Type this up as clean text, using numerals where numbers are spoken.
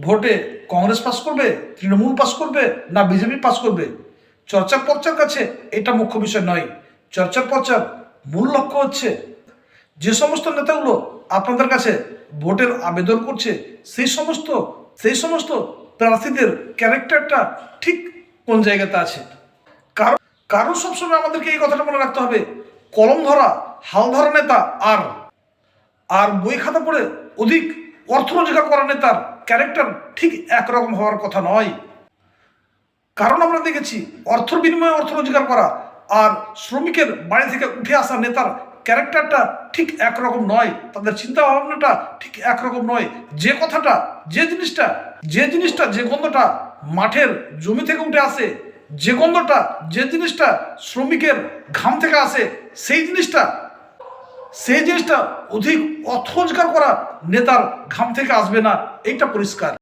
ভোটে কংগ্রেস পাস করবে, তৃণমূল পাস করবে, না বিজেপি পাস করবে? চর্চার পর্চার কাছে এটা মুখ্য বিষয় নয়। চর্চার পর্চার মূল লক্ষ্য হচ্ছে যে সমস্ত নেতাগুলো আপনাদের কাছে ভোটের আবেদন করছে সেই সমস্ত প্রার্থীদের ক্যারেক্টারটা ঠিক কোন জায়গাতে আছে। কারণ কারণ সবসময় আমাদেরকে এই কথাটা মনে রাখতে হবে, কলম ধরা হাল ধরা নেতা আর বই খাতা পড়ে অধিক অর্থ রোজগার করা নেতার ক্যারেক্টার ঠিক একরকম হওয়ার কথা নয়। কারণ আমরা দেখেছি অর্থর বিনিময়ে অর্থ রোজগার করা আর শ্রমিকের বাড়ি থেকে উঠে আসা নেতার ক্যারেক্টারটা ঠিক একরকম নয়, তাদের চিন্তা ভাবনাটা ঠিক একরকম নয়। যে কথাটা যে জিনিসটা যে গন্ধটা মাঠের জমি থেকে উঠে আসে, যে জিনিসটা শ্রমিকের ঘাম থেকে আসে, সেই জিনিসটা অধিক অর্থ রোজগার করা নেতার ঘাম থেকে আসবে না, এইটা পরিষ্কার।